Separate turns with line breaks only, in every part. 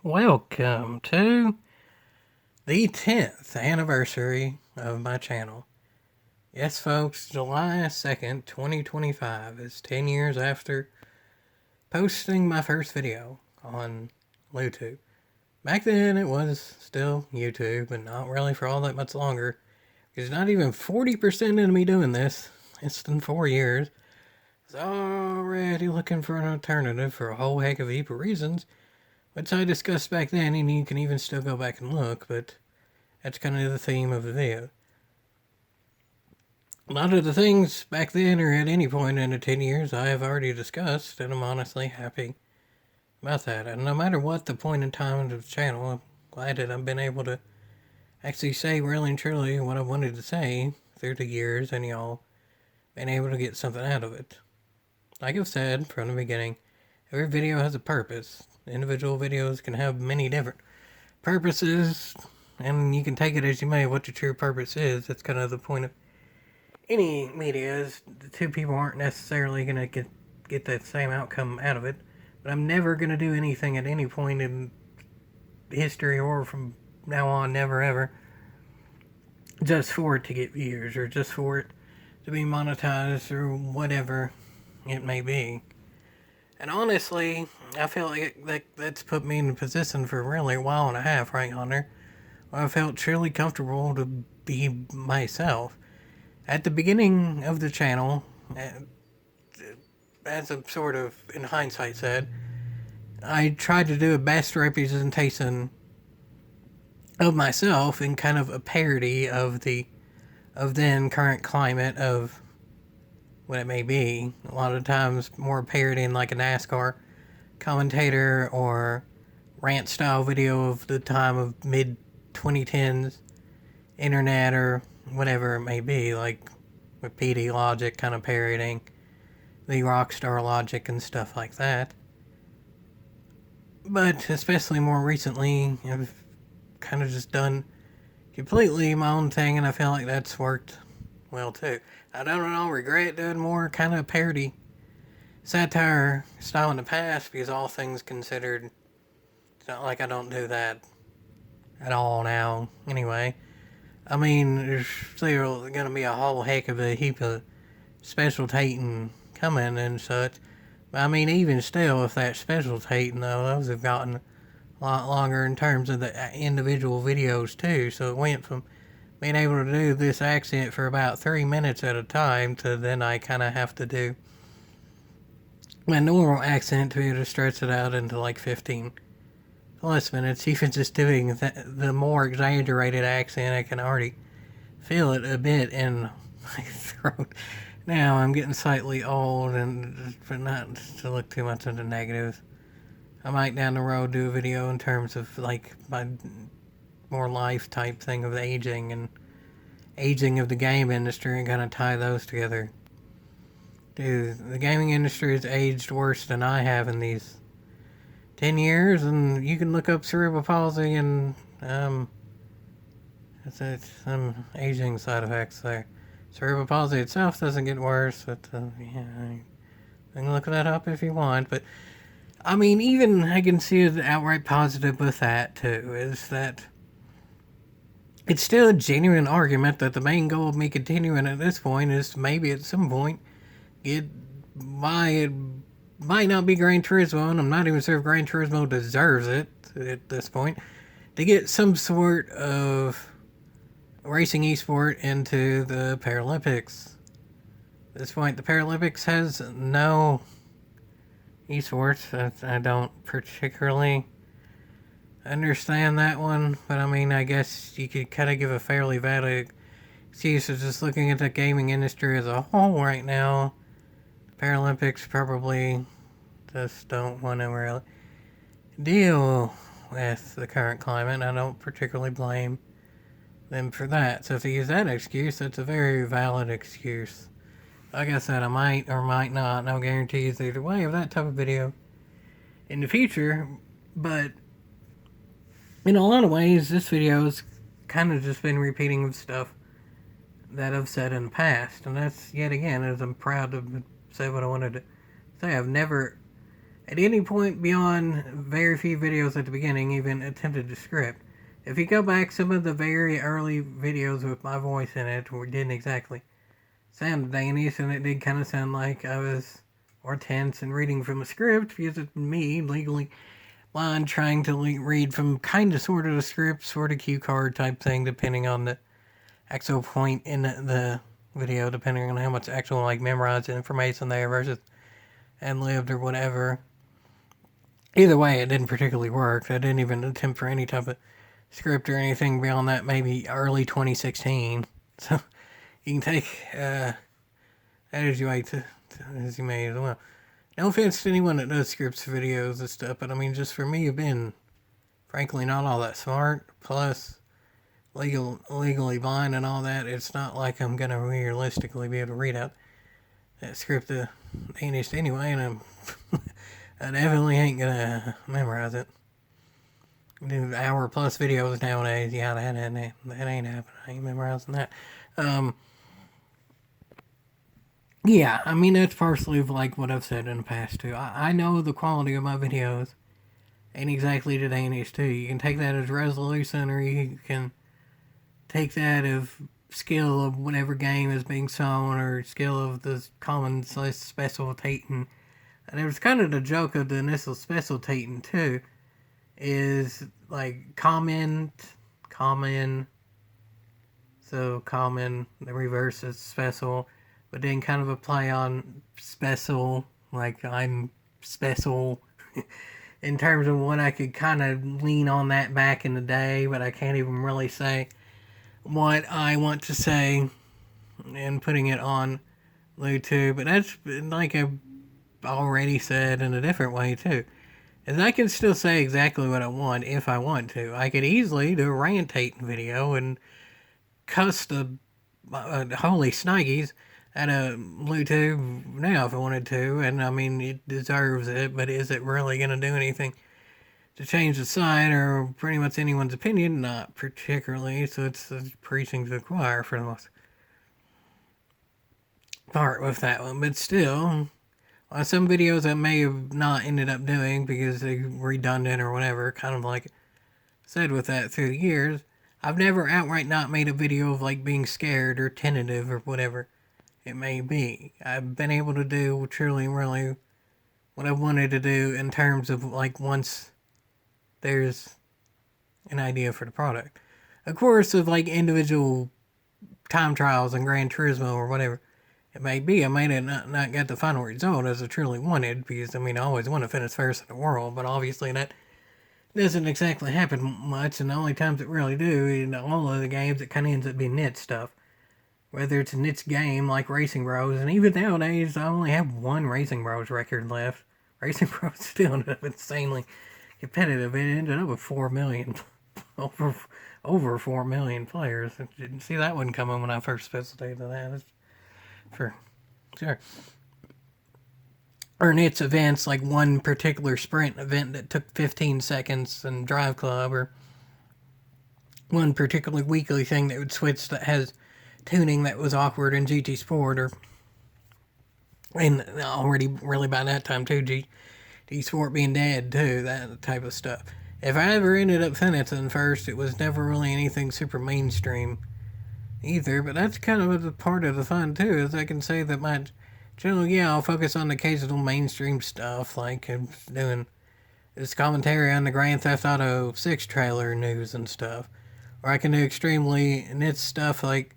Welcome to the 10th anniversary of my channel. Yes, folks, July 2nd, 2025 is 10 years after posting my first video on YouTube. Back then, it was still YouTube, but not really for all that much longer. Because not even 40% into me doing this, less than 4 years, I was already looking for an alternative for a whole heck of a heap of reasons, which I discussed back then, and you can even still go back and look, but that's kind of the theme of the video. A lot of the things back then or at any point in the 10 years I have already discussed, and I'm honestly happy about that. And no matter what the point in time of the channel, I'm glad that I've been able to actually say really and truly what I wanted to say through the years, and y'all been able to get something out of it. Like I've said from the beginning, every video has a purpose. Individual videos can have many different purposes, and you can take it as you may what your true purpose is. That's kind of the point of any media, is the two people aren't necessarily going to get that same outcome out of it. But I'm never going to do anything at any point in history or from now on, never ever, just for it to get views or just for it to be monetized or whatever it may be. And honestly, I feel like that's put me in a position for really a while and a half right on there, where I felt truly comfortable to be myself. At the beginning of the channel, as a sort of, in hindsight said, I tried to do a best representation of myself in kind of a parody of the then current climate of what it may be. A lot of times more parodying like a NASCAR commentator or rant style video of the time of mid 2010s internet or whatever it may be, like with PD Logic kind of parodying the Rockstar Logic and stuff like that. But especially more recently, I've kind of just done completely my own thing, and I feel like that's worked well too. I don't regret doing more kind of parody satire style in the past, because all things considered, it's not like I don't do that at all now anyway. I mean, there's still going to be a whole heck of a heap of Specialtatin coming and such. But I mean, even still, if that Specialtatin, though, those have gotten a lot longer in terms of the individual videos, too. So it went from being able to do this accent for about 3 minutes at a time to then I kind of have to do my normal accent to be able to stretch it out into like 15 plus minutes. Even just doing the more exaggerated accent, I can already feel it a bit in my throat. Now I'm getting slightly old, and but not to look too much into negatives. I might down the road do a video in terms of like my more life type thing of aging and aging of the game industry and kind of tie those together. Dude, the gaming industry has aged worse than I have in these 10 years, and you can look up cerebral palsy and it's some aging side effects there. Cerebral palsy itself doesn't get worse, but yeah, you can look that up if you want. But I mean, even I can see the outright positive with that too, is that it's still a genuine argument that the main goal of me continuing at this point is maybe at some point it might not be Gran Turismo, and I'm not even sure if Gran Turismo deserves it at this point, to get some sort of racing esport into the Paralympics. At this point, the Paralympics has no esports. I don't particularly understand that one, but I mean, I guess you could kind of give a fairly valid excuse of just looking at the gaming industry as a whole right now. The Paralympics probably just don't want to really deal with the current climate. I don't particularly blame them for that. So if they use that excuse, that's a very valid excuse. Like I said, I might or might not, no guarantees either way, of that type of video in the future, but in a lot of ways, this video's kind of just been repeating of stuff that I've said in the past, and that's, yet again, as I'm proud to say what I wanted to say. I've never at any point beyond very few videos at the beginning even attempted to script. If you go back, some of the very early videos with my voice in it didn't exactly sound Danish, and it did kind of sound like I was more tense and reading from a script, because it's me, legally blind, trying to read from kind of sort of a script, sort of cue card type thing, depending on the actual point in the video, depending on how much actual like memorized information there versus and lived or whatever. Either way, it didn't particularly work. I didn't even attempt for any type of script or anything beyond that, maybe early 2016. So you can take that as you may as you may as well. No offense to anyone that does scripts, videos, and stuff, but I mean, just for me, I've been, frankly, not all that smart. Plus, legally blind and all that. It's not like I'm gonna realistically be able to read out that script of Danish anyway, and I definitely ain't gonna memorize it. Do hour plus videos nowadays. Yeah, that ain't happening. I ain't memorizing that. Yeah, I mean, that's partially like what I've said in the past too. I know the quality of my videos ain't exactly the Danish too. You can take that as resolution, or you can take that of skill of whatever game is being shown, or skill of the common Specialtatin. And it was kind of the joke of the initial Specialtatin too, is like common, so common, the reverse is special, but then kind of a play on special, like I'm special, in terms of what I could kind of lean on that back in the day, but I can't even really say what I want to say and putting it on YouTube. But that's like I've already said in a different way too. Is I can still say exactly what I want if I want to. I could easily do a rantating video and cuss the holy snigies at a YouTube now if I wanted to, and I mean, it deserves it, but is it really going to do anything to change the side or pretty much anyone's opinion? Not particularly, so it's preaching to the choir for the most part with that one, but still, on some videos I may have not ended up doing because they redundant or whatever, kind of like I said with that through the years, I've never outright not made a video of like being scared or tentative or whatever it may be. I've been able to do truly really what I wanted to do in terms of like once there's an idea for the product. Of course, of like individual time trials and Gran Turismo or whatever it may be, I may have not get the final result as I truly wanted, because I mean, I always want to finish first in the world, but obviously that doesn't exactly happen much, and the only times it really do, in all of the games, it kind of ends up being niche stuff. Whether it's a niche game like Racing Bros, and even nowadays, I only have one Racing Bros record left. Racing Bros still ended up insanely competitive. It ended up with 4 million, over 4 million players. I didn't see that one coming when I first specified that. That's for sure. Or niche events, like one particular sprint event that took 15 seconds in Drive Club, or one particular weekly thing that would switch that has tuning that was awkward in GT Sport, or and already really by that time too, GT Sport being dead too, that type of stuff. If I ever ended up finishing first, it was never really anything super mainstream either, but that's kind of a part of the fun too, is I can say that my channel, yeah, I'll focus on the occasional mainstream stuff, like I'm doing this commentary on the Grand Theft Auto 6 trailer news and stuff, or I can do extremely niche stuff like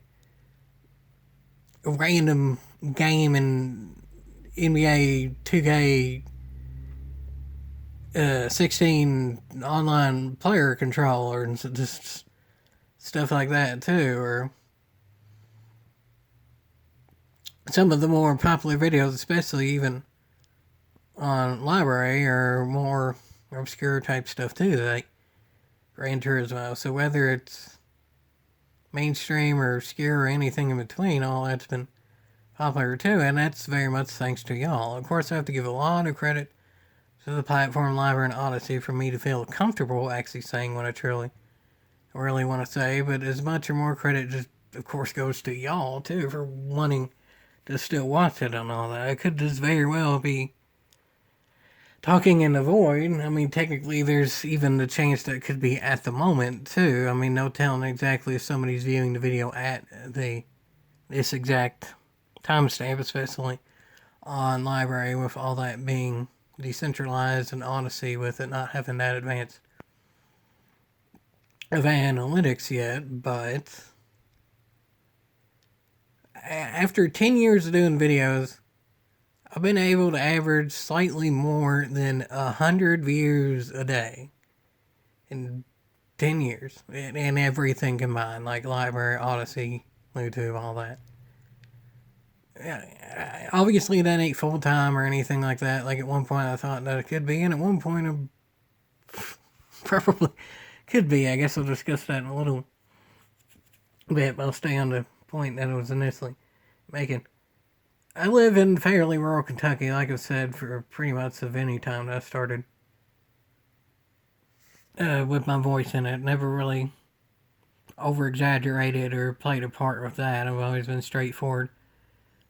a random game in NBA 2K 16 online player controller and just stuff like that too, or some of the more popular videos, especially even on library, or more obscure type stuff too, like Gran Turismo. So whether it's mainstream or obscure or anything in between, all that's been popular too, and that's very much thanks to y'all. Of course, I have to give a lot of credit to the platform, library, and Odyssey for me to feel comfortable actually saying what I truly really want to say, but as much or more credit just, of course, goes to y'all too for wanting to still watch it and all that. It could just very well be talking in the void, I mean, technically there's even the chance that it could be at the moment, too. I mean, no telling exactly if somebody's viewing the video at this exact timestamp, especially on library with all that being decentralized and Odyssey with it not having that advanced of analytics yet, but after 10 years of doing videos, I've been able to average slightly more than 100 views a day in 10 years, and everything combined, like library, Odyssey, YouTube, all that. Obviously, that ain't full time or anything like that. Like at one point, I thought that it could be, and at one point, it probably could be. I guess I'll discuss that in a little bit, but I'll stay on the point that I was initially making. I live in fairly rural Kentucky, like I've said, for pretty much of any time that I started with my voice in it. Never really over exaggerated or played a part with that. I've always been straightforward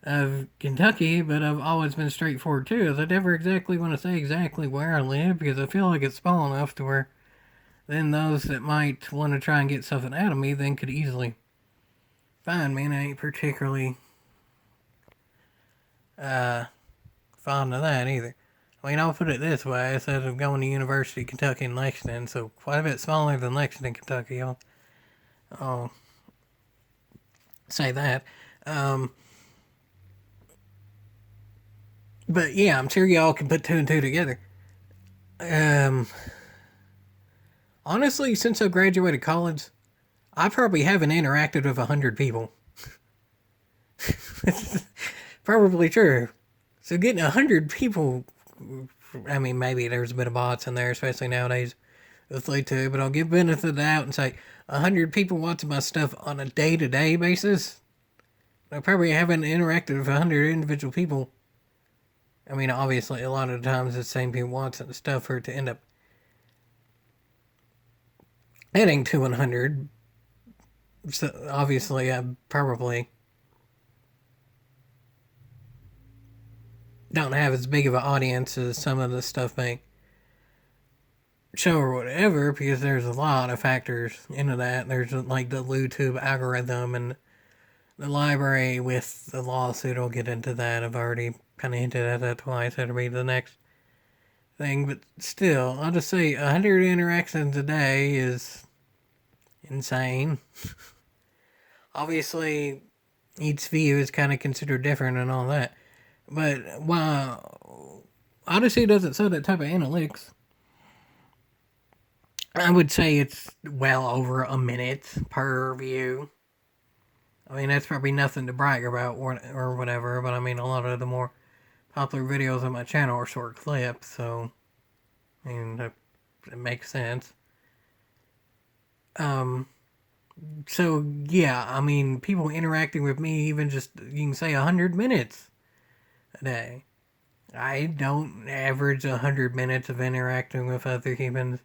of Kentucky, but I've always been straightforward too. As I never exactly want to say exactly where I live because I feel like it's small enough to where then those that might want to try and get something out of me then could easily find me, and I ain't particularly fond of that either. I mean, I'll put it this way: instead of going to University of Kentucky in Lexington, so quite a bit smaller than Lexington, Kentucky, I'll say that. But yeah, I'm sure y'all can put two and two together. Honestly, since I graduated college, I probably haven't interacted with 100 people. Probably true. So getting 100 people, I mean, maybe there's a bit of bots in there, especially nowadays with YouTube, but I'll give benefit of the doubt and say 100 people watching my stuff on a day-to-day basis. I probably haven't interacted with 100 individual people. I mean, obviously, a lot of the times the same people watching the stuff for it to end up heading to 100. So obviously, I probably don't have as big of an audience as some of the stuff may show or whatever, because there's a lot of factors into that. There's like the YouTube algorithm and the library with the lawsuit. I'll get into that. I've already kind of hinted at that twice. That'll be the next thing. But still, I'll just say 100 interactions a day is insane. Obviously, each view is kind of considered different and all that. But while Odyssey doesn't show that type of analytics, I would say it's well over a minute per view. I mean, that's probably nothing to brag about or whatever, but I mean, a lot of the more popular videos on my channel are short clips, so, I mean, that makes sense. So, yeah, I mean, people interacting with me even just, you can say 100 minutes a day. I don't average 100 minutes of interacting with other humans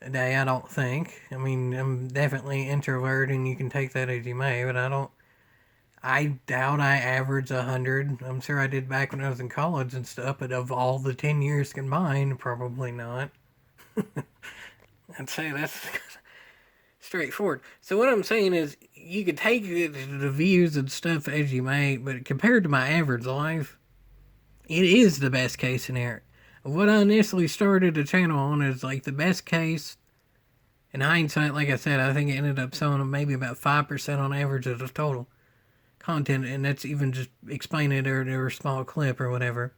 a day, I don't think. I mean, I'm definitely introvert, and you can take that as you may, but I doubt I average 100. I'm sure I did back when I was in college and stuff, but of all the 10 years combined, probably not. I'd say that's straightforward. So what I'm saying is, you could take the views and stuff as you may, but compared to my average life, it is the best case scenario. What I initially started the channel on is like the best case. In hindsight, like I said, I think it ended up selling maybe about 5% on average of the total content, and that's even just explaining it or a small clip or whatever.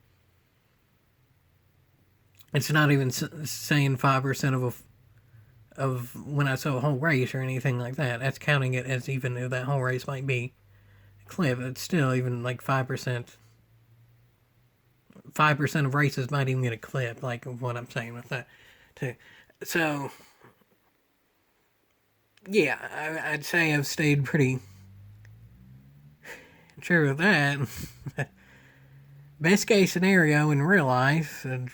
It's not even saying 5% of when I sell a whole race or anything like that. That's counting it as even though that whole race might be a clip. It's still even like 5%. 5% of races might even get a clip, like what I'm saying with that, too. So, yeah, I'd say I've stayed pretty true with that. Best case scenario in real life, and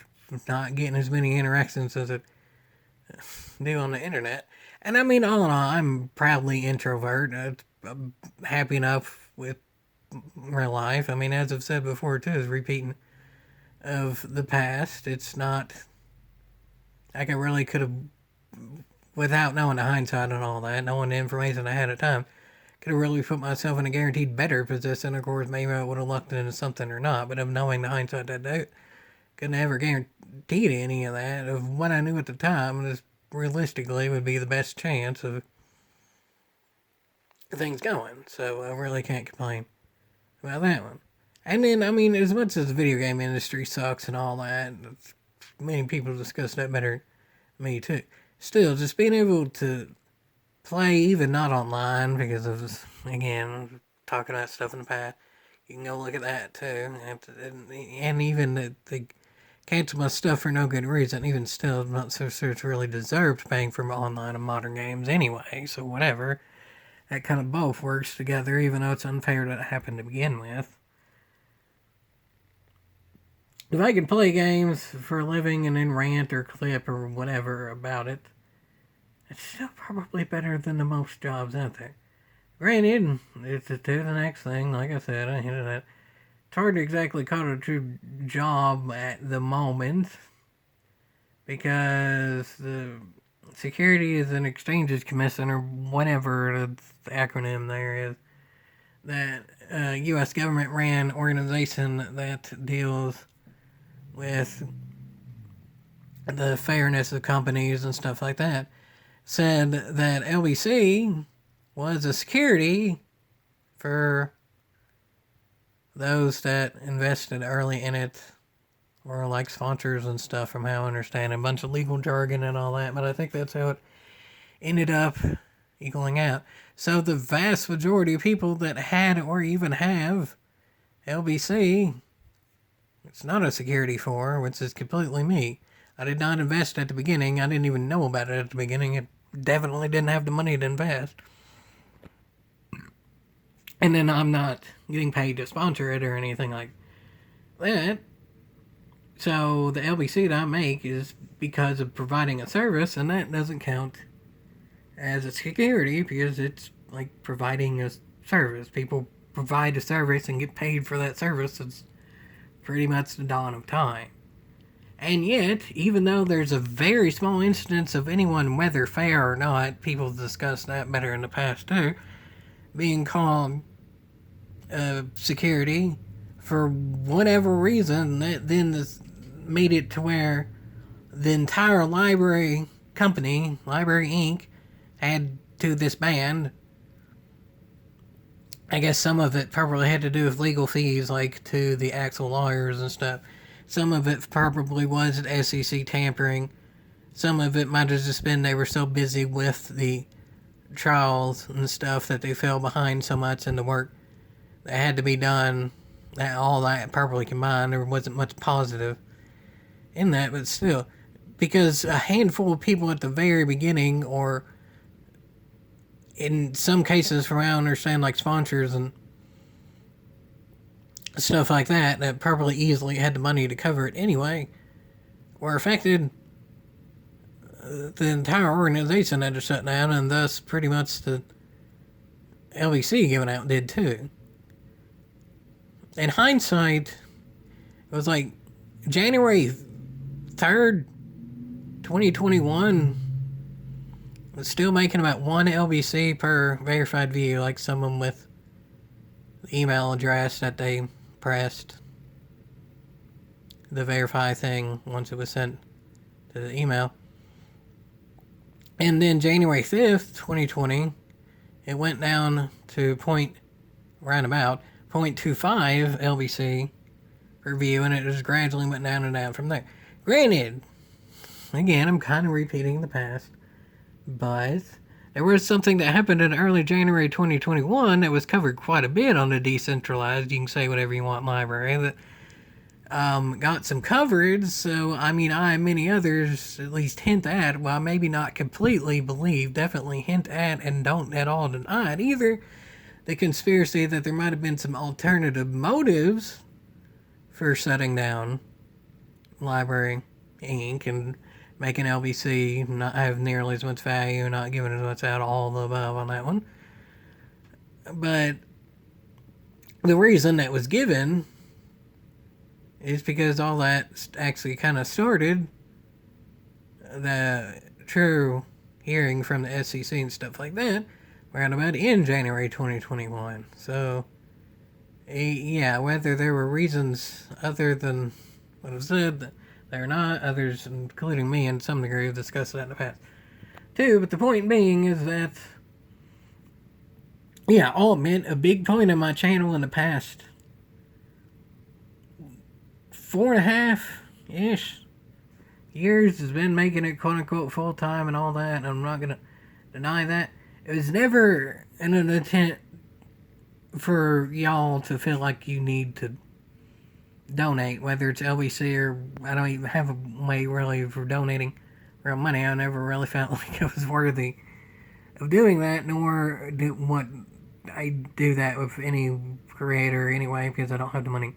not getting as many interactions as I do on the internet. And I mean, all in all, I'm proudly introvert. I'm happy enough with real life. I mean, as I've said before, too, is repeating of the past. It's not like I really could have, without knowing the hindsight and all that, knowing the information I had at the time, could have really put myself in a guaranteed better position. Of course, maybe I would have lucked into something or not, but of knowing the hindsight that I could never guarantee any of that. Of what I knew at the time, this realistically would be the best chance of things going. So I really can't complain about that one. And then, I mean, as much as the video game industry sucks and all that, many people discuss that better than me too. Still, just being able to play, even not online, because of this, again, talking about stuff in the past, you can go look at that too. And even they cancel my stuff for no good reason. Even still, I'm not so sure it's really deserved paying for online and modern games anyway, so whatever. That kind of both works together, even though it's unfair that it happened to begin with. If I could play games for a living and then rant or clip or whatever about it, it's still probably better than the most jobs out there. Granted, it's to the next thing, like I said, I hinted at. It's hard to exactly call it a true job at the moment because the Securities and Exchanges Commission, or whatever the acronym there is, that U.S. government ran organization that deals with the fairness of companies and stuff like that, said that LBC was a security for those that invested early in it, or like sponsors and stuff, from how I understand, a bunch of legal jargon and all that, but I think that's how it ended up equaling out. So the vast majority of people that had or even have LBC, it's not a security for, which is completely me. I did not invest at the beginning. I didn't even know about it at the beginning. It definitely didn't have the money to invest. And then I'm not getting paid to sponsor it or anything like that. So the LBC that I make is because of providing a service, and that doesn't count as a security because it's like providing a service. People provide a service and get paid for that service. It's pretty much the dawn of time. And yet, even though there's a very small instance of anyone, whether fair or not, people discussed that better in the past too, being called security for whatever reason, that then this made it to where the entire library company, Library Inc., had to disband. I guess some of it probably had to do with legal fees, like to the actual lawyers and stuff. Some of it probably was SEC tampering. Some of it might have just been they were so busy with the trials and stuff that they fell behind so much in the work that had to be done. That all that probably combined, there wasn't much positive in that, but still, because a handful of people at the very beginning, or in some cases, from what I understand, like sponsors and stuff like that, that probably easily had the money to cover it anyway, were affected, the entire organization had to shut down, and thus pretty much the LBC giving out did too. In hindsight, it was like January 3rd, 2021, was still making about one LBC per verified view, like someone with the email address that they pressed the verify thing once it was sent to the email. And then January 5th, 2020, it went down to roundabout 0.25 LBC per view, and it just gradually went down and down from there. Granted, again, I'm kind of repeating the past, but there was something that happened in early January 2021 that was covered quite a bit on the decentralized, you can say whatever you want, library, that got some coverage. So, I mean, I and many others at least hint at, well, maybe not completely believe, definitely hint at, and don't at all deny it either, the conspiracy that there might have been some alternative motives for shutting down Library Inc. and making LBC not have nearly as much value, not giving as much out, all the above on that one. But the reason that was given is because all that actually kind of started the true hearing from the SEC and stuff like that around about in January 2021. So, yeah, whether there were reasons other than what was said that they're not, others, including me in some degree, have discussed that in the past too. But the point being is that, yeah, I'll admit a big point of my channel in the past 4.5 ish years has been making it quote unquote full time and all that, and I'm not gonna deny that. It was never in an attempt for y'all to feel like you need to donate, whether it's LBC or I don't even have a way really for donating real money. I never really felt like I was worthy of doing that, nor do what I do that with any creator anyway, because I don't have the money.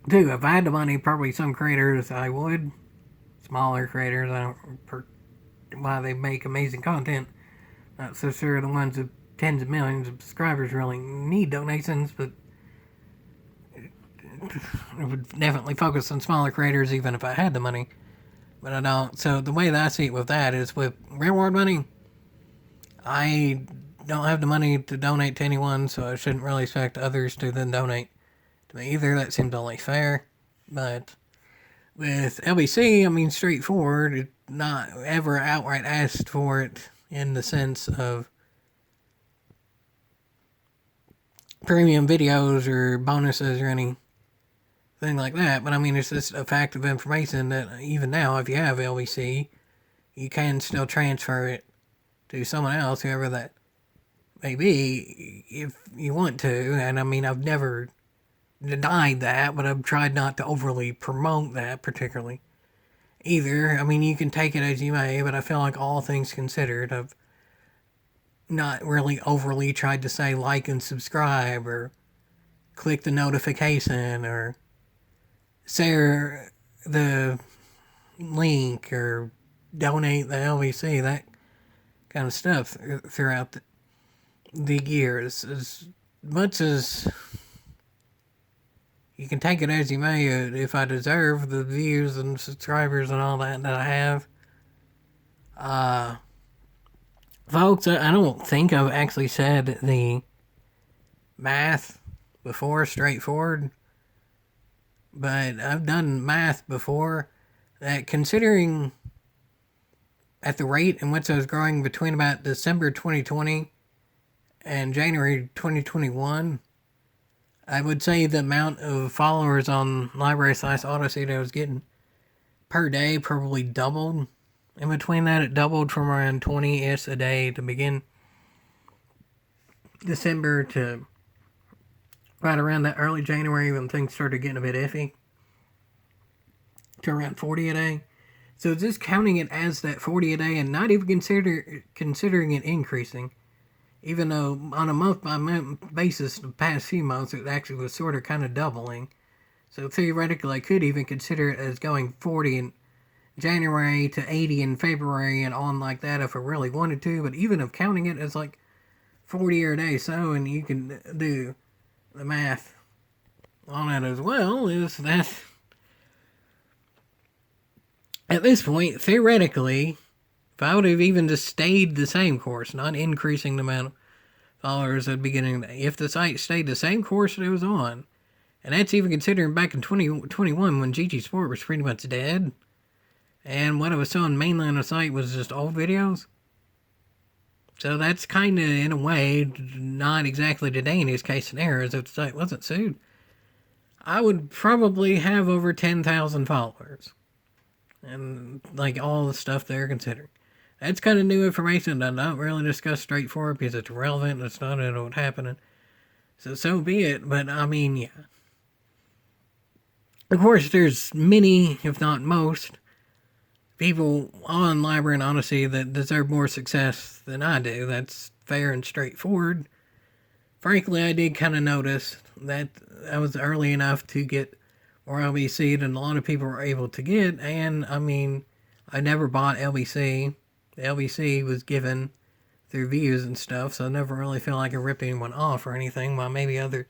If I had the money, probably some creators I would. Smaller creators, I don't. Why they make amazing content. Not so sure the ones with tens of millions of subscribers really need donations, but I would definitely focus on smaller creators even if I had the money. But I don't. So the way that I see it with that is with reward money, I don't have the money to donate to anyone, so I shouldn't really expect others to then donate to me either. That seems only fair. But with LBC, I mean, straightforward. It not ever outright asked for it in the sense of premium videos or bonuses or anything like that. But I mean, it's just a fact of information that even now, if you have LBC, you can still transfer it to someone else, whoever that may be, if you want to. And I mean, I've never denied that, but I've tried not to overly promote that particularly either. I mean, you can take it as you may, but I feel like all things considered, I've not really overly tried to say like and subscribe or click the notification or share the link or donate the LVC, that kind of stuff throughout the years. As much as you can take it as you may, if I deserve the views and subscribers and all that I have. Folks, I don't think I've actually said the math before, straightforward. But I've done math before that considering at the rate in which I was growing between about December 2020 and January 2021, I would say the amount of followers on Library/Odyssey that I was getting per day probably doubled. In between that, it doubled from around 20-ish a day to begin December to right around that early January when things started getting a bit iffy, to around 40 a day. So just counting it as that 40 a day and not even considering it increasing, even though on a month-by-month basis, the past few months, it actually was sort of kind of doubling. So theoretically, I could even consider it as going 40 in January to 80 in February and on like that if I really wanted to. But even if counting it as like 40 a day, so, and you can do the math on it as well, is that at this point, theoretically, if I would have even just stayed the same course, not increasing the amount of followers at the beginning, if the site stayed the same course that it was on, and that's even considering back in 2021 when GG Sport was pretty much dead, and what I was showing mainly on the site was just old videos. So that's kind of, in a way, not exactly the Danish case scenario as if the site wasn't sued. I would probably have over 10,000 followers. And, like, all the stuff they're considering. That's kind of new information that I don't really discuss straightforward because it's relevant. It's not what's happening. So be it. But, I mean, yeah. Of course, there's many, if not most, people on Library and Odyssey that deserve more success than I do. That's fair and straightforward. Frankly, I did kind of notice that I was early enough to get more LBC than a lot of people were able to get. And, I mean, I never bought LBC. The LBC was given through views and stuff, so I never really feel like I ripped anyone off or anything, while maybe others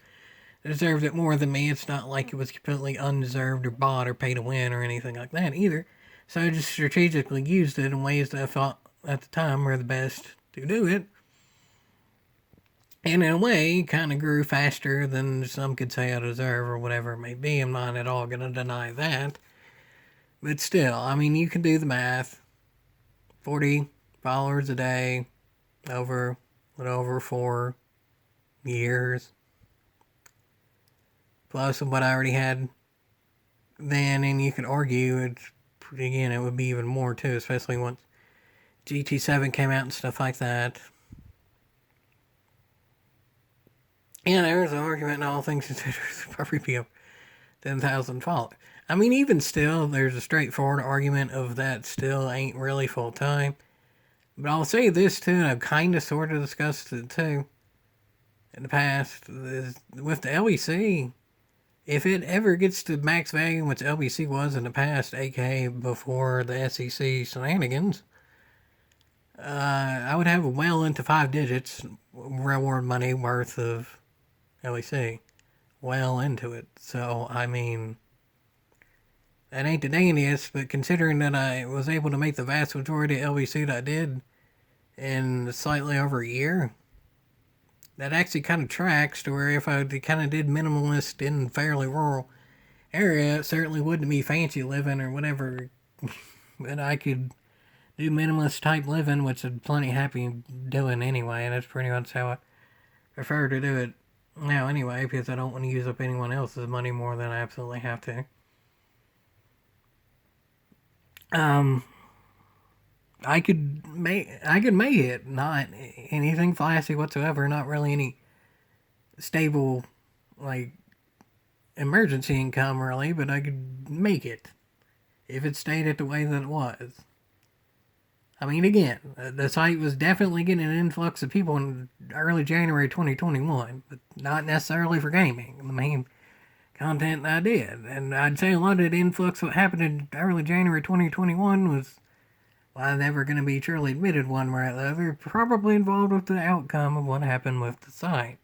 deserved it more than me. It's not like it was completely undeserved or bought or pay to win or anything like that either. So I just strategically used it in ways that I thought at the time were the best to do it. And in a way, kind of grew faster than some could say I deserve or whatever it may be. I'm not at all going to deny that. But still, I mean, you can do the math. 40 followers a day over 4 years. Plus what I already had then, and you could argue it's, again, it would be even more too, especially once GT7 came out and stuff like that. Yeah, there's an argument in all things considered probably be 10,000 followers. I mean, even still, there's a straightforward argument of that still ain't really full time. But I'll say this too, and I've kind of sort of discussed it too in the past, is with the LEC. If it ever gets to max value, which LBC was in the past, aka before the SEC shenanigans, I would have well into 5 digits reward money worth of LEC. Well into it. So, I mean, that ain't the dandiest, but considering that I was able to make the vast majority of LBC that I did in slightly over a year, that actually kind of tracks to where if I kind of did minimalist in fairly rural area, it certainly wouldn't be fancy living or whatever, but I could do minimalist type living, which I'm plenty happy doing anyway, and that's pretty much how I prefer to do it now anyway, because I don't want to use up anyone else's money more than I absolutely have to. I could make it, not anything flashy whatsoever, not really any stable, like, emergency income really, but I could make it if it stayed at the way that it was. I mean, again, the site was definitely getting an influx of people in early January 2021, but not necessarily for gaming. The main content I did. And I'd say a lot of the influx that happened in early January 2021 was, well, I'm never going to be truly admitted one way or the other, probably involved with the outcome of what happened with the site.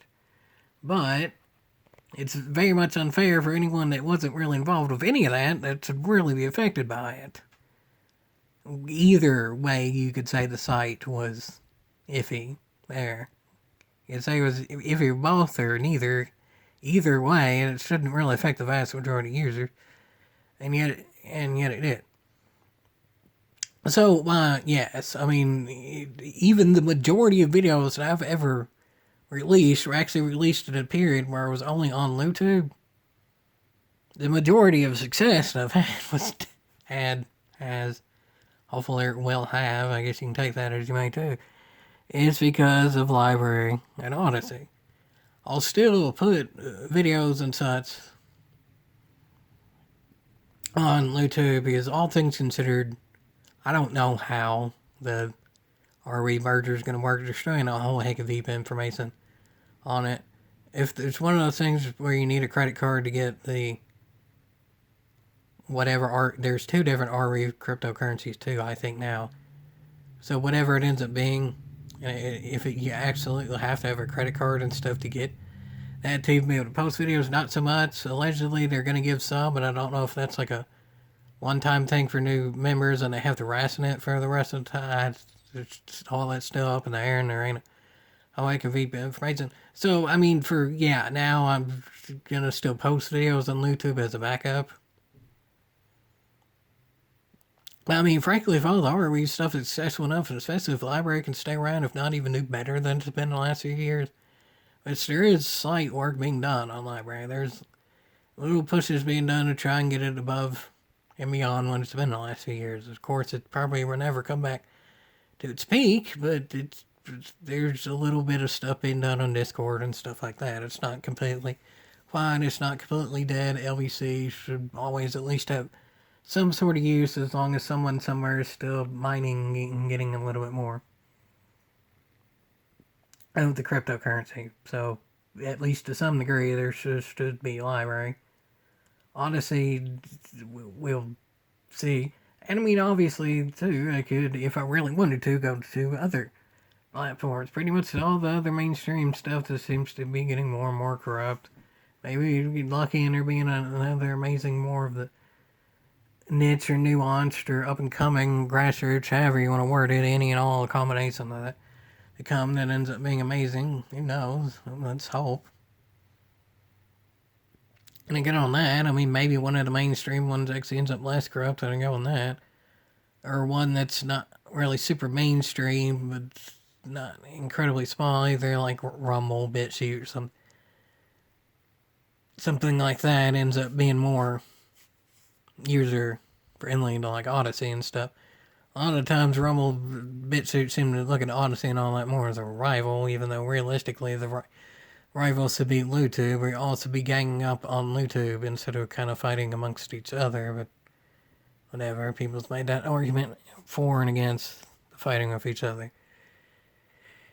But it's very much unfair for anyone that wasn't really involved with any of that to really be affected by it. Either way, you could say the site was iffy there. You could say it was iffy both or neither. Either way, and it shouldn't really affect the vast majority of users. And yet it did. So, yes, I mean, even the majority of videos that I've ever released were actually released in a period where I was only on YouTube. The majority of success that I've has, hopefully it will have, I guess you can take that as you may too, is because of Library and Odyssey. I'll still put videos and such on YouTube because all things considered, I don't know how the RE merger is going to work, destroying a whole heck of heap of information on it. If it's one of those things where you need a credit card to get the whatever, there's 2 different RE cryptocurrencies too, I think now. So whatever it ends up being, you absolutely have to have a credit card and stuff to get that to be able to post videos, not so much. Allegedly, they're going to give some, but I don't know if that's like a one-time thing for new members and they have to ration it for the rest of the time. It's all that's still up in the air and there ain't a way of information. So, I mean, now I'm going to still post videos on YouTube as a backup. I mean, frankly, if all the RE stuff is successful enough, and especially if the library can stay around, if not even do better than it's been the last few years, which there is slight work being done on library. There's little pushes being done to try and get it above and beyond what it's been the last few years. Of course, it probably will never come back to its peak, but there's a little bit of stuff being done on Discord and stuff like that. It's not completely fine. It's not completely dead. LVC should always at least have some sort of use as long as someone somewhere is still mining and getting a little bit more of the cryptocurrency. So, at least to some degree, there should be a library. Odyssey, we'll see. And I mean, obviously, too, I could, if I really wanted to, go to other platforms. Pretty much all the other mainstream stuff that seems to be getting more and more corrupt. Maybe you get lucky and there being another amazing, more of the niche or nuanced or up and coming grassroots, however you want to word it, any and all combination of that to come that ends up being amazing. Who knows? Let's hope. And again on that, I mean, maybe one of the mainstream ones actually ends up less corrupt and go on that. Or one that's not really super mainstream, but not incredibly small either, like Rumble, BitChute, or something like that ends up being more user friendly to like Odyssey and stuff. A lot of times Rumble, BitChute seem to look at Odyssey and all that more as a rival, even though realistically the rivals to beat YouTube or also be ganging up on YouTube instead of kind of fighting amongst each other. But whatever, people's made that argument for and against the fighting with each other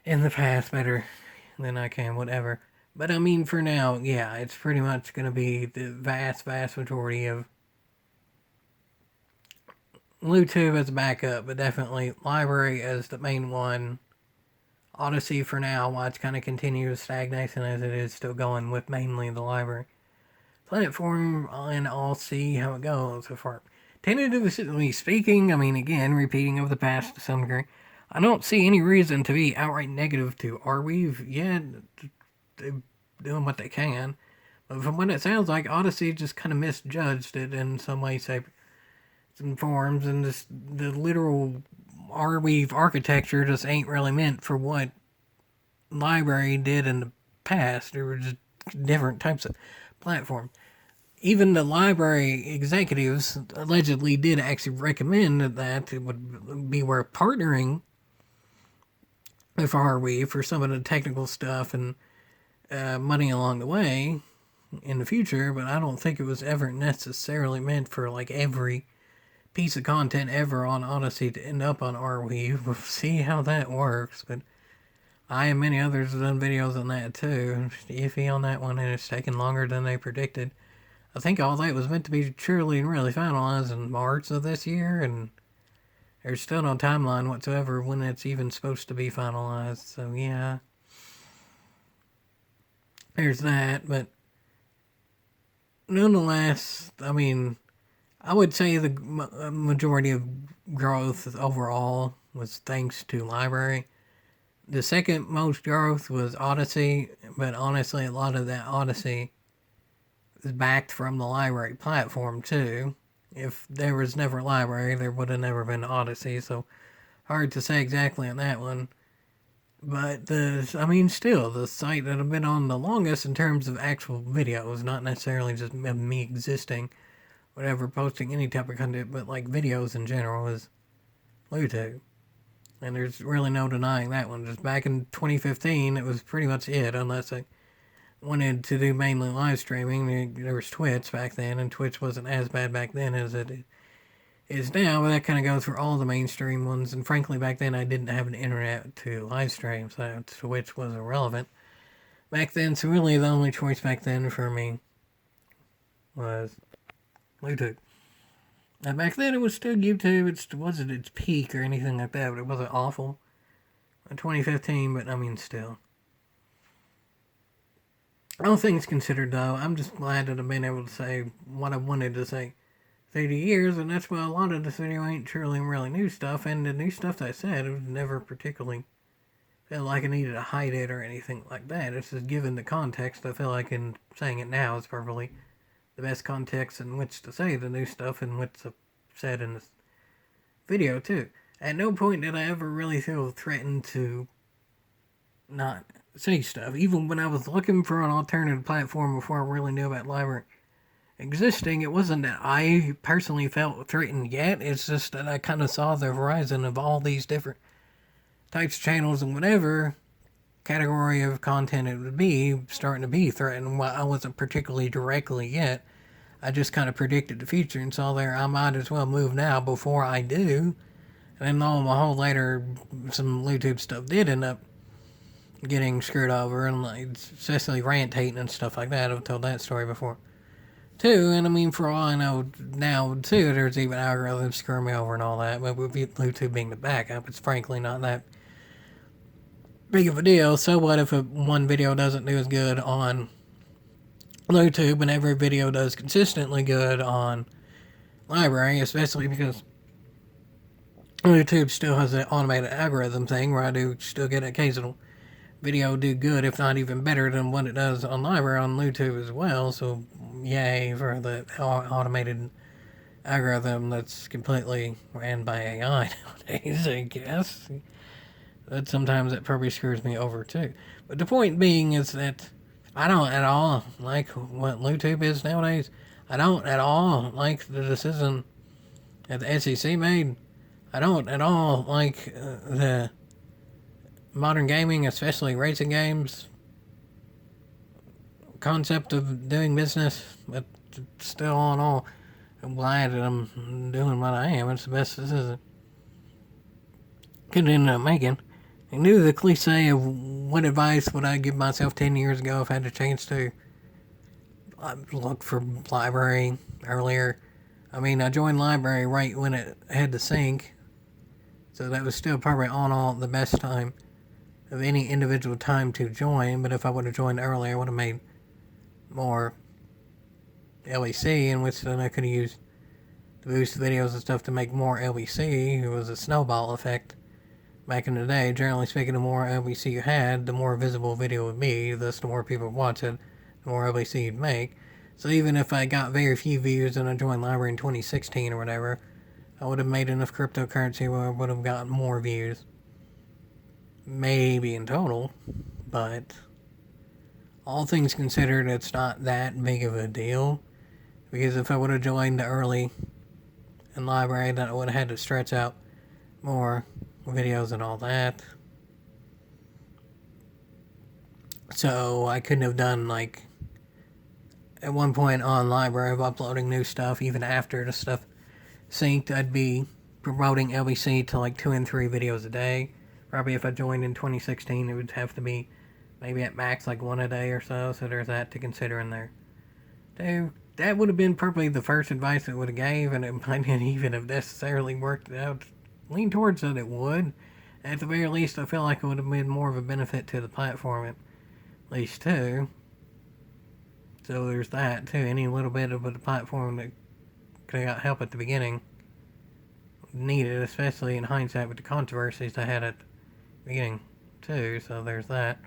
in the past better than I can, whatever. But I mean, for now, yeah, it's pretty much going to be the vast majority of YouTube as a backup, but definitely Library as the main one. Odyssey for now, while it's kind of continuous stagnation as it is still going with mainly the Library platform, and I'll see how it goes so far. Tentatively speaking, I mean, again, repeating of the past to some degree, I don't see any reason to be outright negative to Arweave yet. They're doing what they can. But from what it sounds like, Odyssey just kind of misjudged it in some way, shape, and forms, and just the literal Arweave architecture just ain't really meant for what Library did in the past. There were just different types of platforms. Even the Library executives allegedly did actually recommend that it would be worth partnering with Arweave for some of the technical stuff and money along the way in the future, but I don't think it was ever necessarily meant for like every piece of content ever on Odyssey to end up on Arweave. We'll see how that works, but I and many others have done videos on that too. Iffy on that one, and it's taken longer than they predicted. I think all that was meant to be truly and really finalized in March of this year, and there's still no timeline whatsoever when it's even supposed to be finalized, so yeah. There's that, but nonetheless, I mean, I would say the majority of growth overall was thanks to Library. The second most growth was Odyssey, but honestly, a lot of that Odyssey is backed from the Library platform too. If there was never a Library, there would have never been Odyssey, so hard to say exactly on that one. But still, the site that I've been on the longest in terms of actual videos, not necessarily just me existing, whatever, posting any type of content, but like videos in general, is YouTube. And there's really no denying that one. Just back in 2015, it was pretty much it, unless I wanted to do mainly live streaming. There was Twitch back then, and Twitch wasn't as bad back then as it is now, but that kind of goes for all the mainstream ones. And frankly, back then I didn't have an internet to live stream, so Twitch was irrelevant back then. So really, the only choice back then for me was YouTube. And back then it was still YouTube. It wasn't its peak or anything like that, but it wasn't awful in 2015. But I mean, still. All things considered, though, I'm just glad that I've been able to say what I wanted to say 30 years, and that's why a lot of this video ain't truly really new stuff, and the new stuff that I said, it was never particularly felt like I needed to hide it or anything like that. It's just given the context, I feel like in saying it now is probably the best context in which to say the new stuff and what's said in this video, too. At no point did I ever really feel threatened to not say stuff. Even when I was looking for an alternative platform before I really knew about Library existing, it wasn't that I personally felt threatened yet. It's just that I kind of saw the horizon of all these different types of channels and whatever category of content it would be starting to be threatened. Well, I wasn't particularly directly yet. I just kind of predicted the future and saw there I might as well move now before I do. And then lo and behold, later some YouTube stuff did end up getting screwed over, and like especially rant hating and stuff like that. I've told that story before too, and I mean, for all I know now too, there's even algorithms screwing me over and all that, but with YouTube being the backup, it's frankly not that big of a deal. So what if one video doesn't do as good on YouTube, and every video does consistently good on library, especially because YouTube still has an automated algorithm thing where I do still get an occasional video do good, if not even better than what it does on library on YouTube as well. So yay for the automated algorithm that's completely ran by AI nowadays, I guess. But sometimes it probably screws me over too. But the point being is that I don't at all like what YouTube is nowadays. I don't at all like the decision that the SEC made. I don't at all like the modern gaming, especially racing games, concept of doing business. But still, all in all, I'm glad that I'm doing what I am. It's the best decision could end up making. I knew the cliche of what advice would I give myself 10 years ago if I had a chance to look for library earlier. I mean, I joined library right when it had to sync, so that was still probably on all the best time of any individual time to join. But if I would have joined earlier, I would have made more LEC, in which then I could have used the boost videos and stuff to make more LEC. It was a snowball effect. Back in the day, generally speaking, the more LBC you had, the more visible video would be, thus the more people would watch it, the more LBC you'd make. So even if I got very few views and I joined library in 2016 or whatever, I would have made enough cryptocurrency where I would have gotten more views. Maybe in total, but all things considered, it's not that big of a deal. Because if I would have joined the early in library, then I would have had to stretch out more videos and all that. So I couldn't have done, like, at one point on library of uploading new stuff, even after the stuff synced, I'd be promoting LBC to like 2 and 3 videos a day. Probably if I joined in 2016, it would have to be maybe at max like 1 a day or so. So there's that to consider in there. So that would have been probably the first advice I would have gave, and it might not even have necessarily worked out. Lean towards that it would. At the very least, I feel like it would have been more of a benefit to the platform, at least too. So there's that too. Any little bit of the platform that could have got help at the beginning needed, especially in hindsight with the controversies I had at the beginning too. So there's that.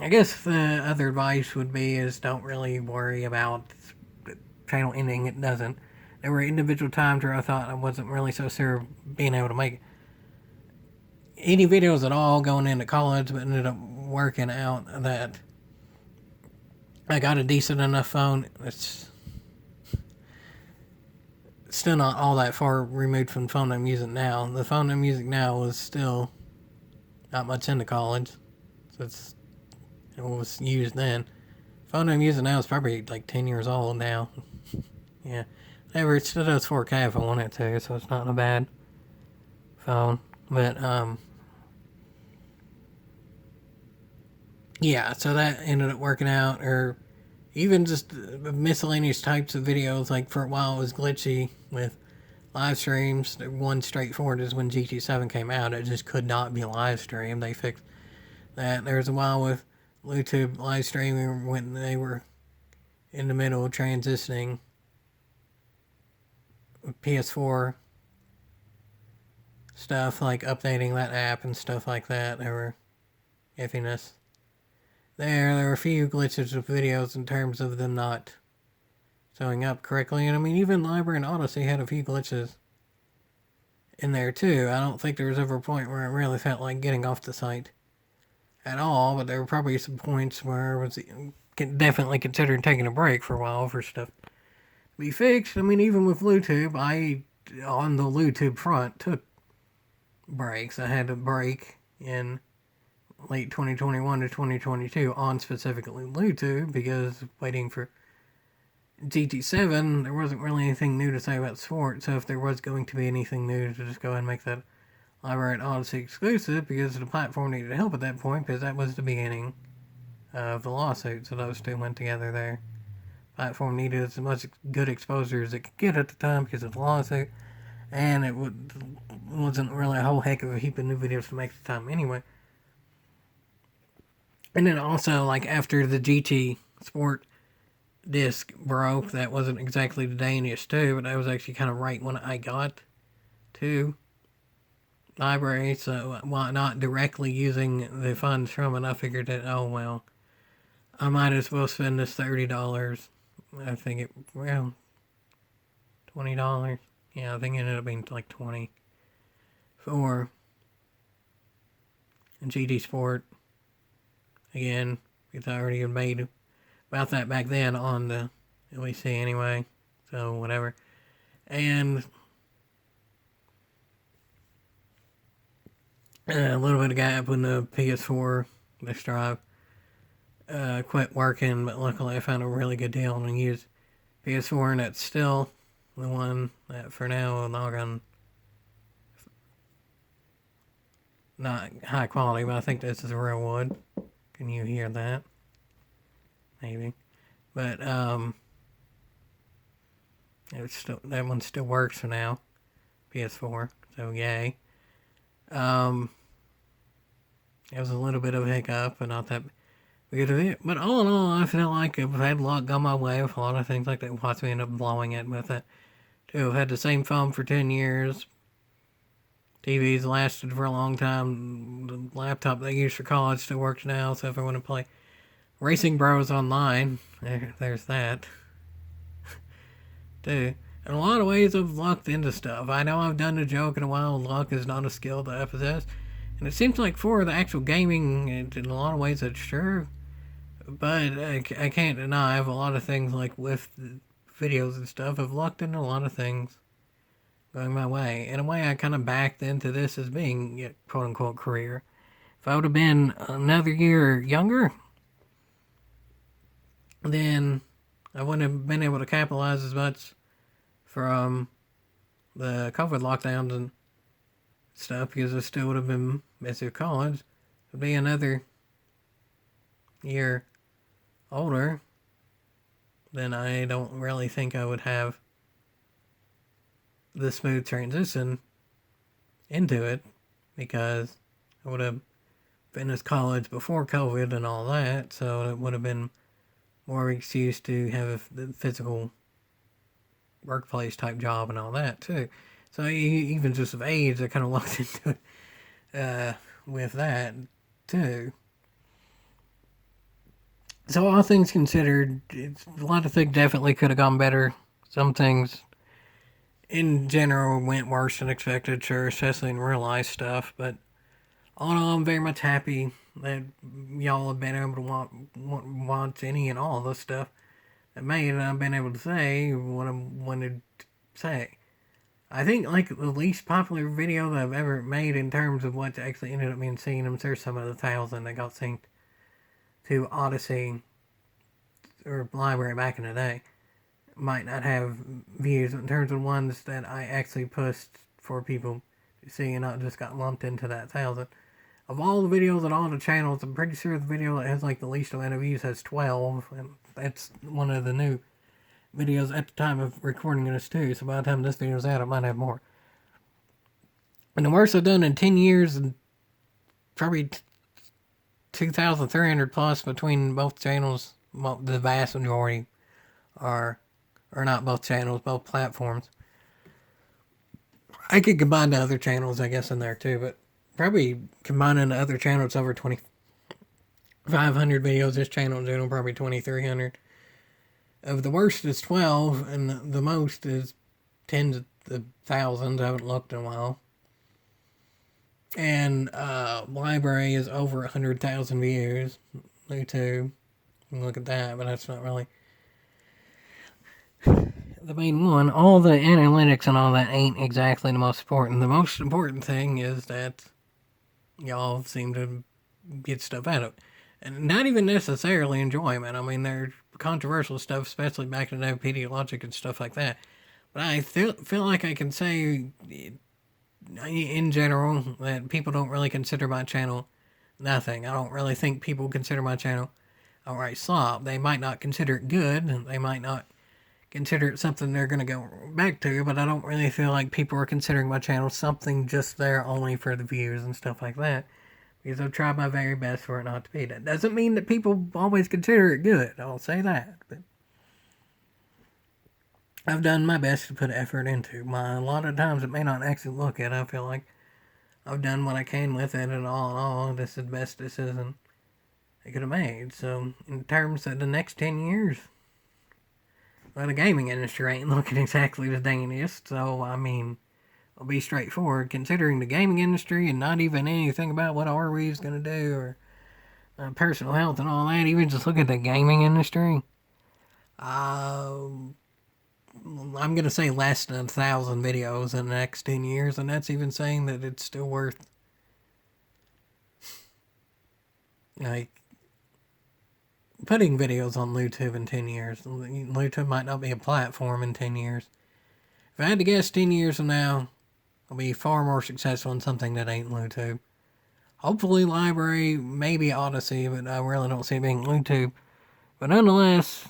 I guess the other advice would be is don't really worry about the channel ending. It doesn't. There were individual times where I thought I wasn't really so sure of being able to make any videos at all going into college, but ended up working out that I got a decent enough phone. It's still not all that far removed from the phone I'm using now. The phone I'm using now was still not much into college, so it was used then. The phone I'm using now is probably like 10 years old now. Yeah. However, it still does 4K if I want it to, so it's not a bad phone. But, yeah, so that ended up working out. Or even just miscellaneous types of videos. Like, for a while it was glitchy with live streams. One straightforward is when GT7 came out. It just could not be live streamed. They fixed that. There was a while with YouTube live streaming when they were in the middle of transitioning PS4 stuff, like updating that app and stuff like that. There were iffiness. There were a few glitches with videos in terms of them not showing up correctly. And I mean, even Library and Odyssey had a few glitches in there too. I don't think there was ever a point where it really felt like getting off the site at all, but there were probably some points where I was definitely considering taking a break for a while for stuff to be fixed. I mean, even with YouTube, I, on the YouTube front, took breaks. I had a break in late 2021 to 2022 on specifically YouTube because waiting for GT7, there wasn't really anything new to say about sport, so if there was going to be anything new, to just go ahead and make that Library and Odyssey exclusive because the platform needed help at that point because that was the beginning of the lawsuit, so those two went together there. Platform needed as much good exposure as it could get at the time because of the lawsuit, and it wasn't really a whole heck of a heap of new videos to make at the time anyway. And then also, like, after the GT Sport disc broke. That wasn't exactly the dandiest too, but that was actually kind of right when I got to library. So while not directly using the funds from it, I figured that, oh well, I might as well spend this $30. I think it, well, $20. Yeah, I think it ended up being like 20 for GT Sport. Again, because I already had made about that back then on the LEC anyway. So whatever. And a little bit of gap when the PS4 disc drive quit working, but luckily I found a really good deal on a used PS4, and that's still the one that for now will log on. Not high quality, but I think this is real wood. Can you hear that? Maybe. But it's still, that one still works for now. PS4. So yay. It was a little bit of a hiccup, but not that big of it. But all in all, I feel like I've had luck go my way with a lot of things like that. Watch me end up blowing it with it. Too. I've had the same phone for 10 years. TV's lasted for a long time. The laptop they use for college still works now, so if I want to play Racing Bros online, there's that. Too. In a lot of ways, I've lucked into stuff. I know I've done a joke in a while, luck is not a skill that I possess. And it seems like for the actual gaming, in a lot of ways, it's true. But I can't deny, I have a lot of things like with videos and stuff. I've lucked into a lot of things going my way. In a way, I kind of backed into this as being a quote-unquote career. If I would have been another year younger, then I wouldn't have been able to capitalize as much from the COVID lockdowns and stuff, because I still would have been busy college. It would be another year older, then I don't really think I would have the smooth transition into it, because I would have finished college before COVID and all that, so it would have been more excuse to have the physical workplace type job and all that too. So even just of age, I kind of looked into it with that too. So all things considered, a lot of things definitely could have gone better. Some things in general went worse than expected, sure, especially in real life stuff. But all in all, I'm very much happy that y'all have been able to watch any and all this stuff that made, and I've been able to say what I wanted to say. I think, like, the least popular video that I've ever made in terms of what actually ended up being seen, I'm sure some of the 1,000 that got synced to Odyssey or Library back in the day might not have views in terms of ones that I actually pushed for people to see and not just got lumped into that 1,000. Of all the videos on all the channels, I'm pretty sure the video that has like the least amount of views has 12, and that's one of the new videos at the time of recording this too, so by the time this video's out, I might have more. And the worst I've done in 10 years, and probably 2,300 plus between both channels, the vast majority are, or not both channels, both platforms. I could combine the other channels, I guess, in there too, but probably combining the other channels over 2,500 videos. This channel doing probably 2,300. Of the worst is 12, and the most is tens of thousands. I haven't looked in a while. And Library is over 100,000 views. YouTube. Look at that, but that's not really the main one. All the analytics and all that ain't exactly the most important. The most important thing is that y'all seem to get stuff out of it. And not even necessarily enjoyment. I mean, there's controversial stuff, especially back in the day, Pediologic and stuff like that. But I feel like I can say, in general, that people don't really consider my channel nothing. I don't really think people consider my channel outright slop. They might not consider it good. They might not consider it something they're going to go back to, but I don't really feel like people are considering my channel something just there only for the views and stuff like that. Because I've tried my very best for it not to be. That doesn't mean that people always consider it good. I'll say that. But I've done my best to put effort into. A lot of times it may not actually look it. I feel like I've done what I can with it, and all in all, this is the best decision I could have made. So, in terms of the next 10 years, well, the gaming industry ain't looking exactly the dangest. So, I mean, I'll be straightforward. Considering the gaming industry and not even anything about what RV is going to do or personal health and all that, even just look at the gaming industry. I'm going to say less than 1,000 videos in the next 10 years, and that's even saying that it's still worth, like, putting videos on YouTube in 10 years. YouTube might not be a platform in 10 years. If I had to guess, 10 years from now, I'll be far more successful in something that ain't YouTube. Hopefully Library, maybe Odyssey, but I really don't see it being YouTube. But nonetheless,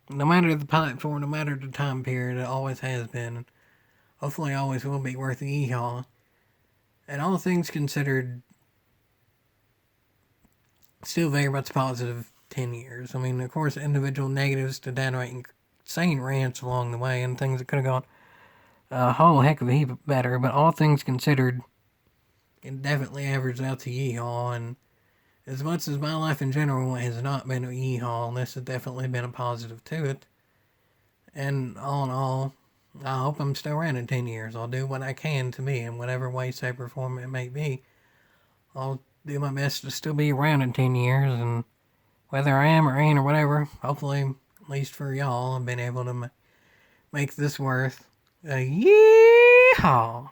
no matter the platform, no matter the time period, it always has been. Hopefully always will be worth the e-haul. And all things considered, still very much positive 10 years. I mean, of course, individual negatives to downright insane rants along the way and things that could have gone a whole heck of a heap better, but all things considered, it definitely averages out to yeehaw. And as much as my life in general has not been a yeehaw, this has definitely been a positive to it. And all in all, I hope I'm still around in 10 years. I'll do what I can to be in whatever way, shape, or form it may be. I'll do my best to still be around in 10 years, and whether I am or ain't or whatever, hopefully, at least for y'all, I've been able to make this worth a yeehaw.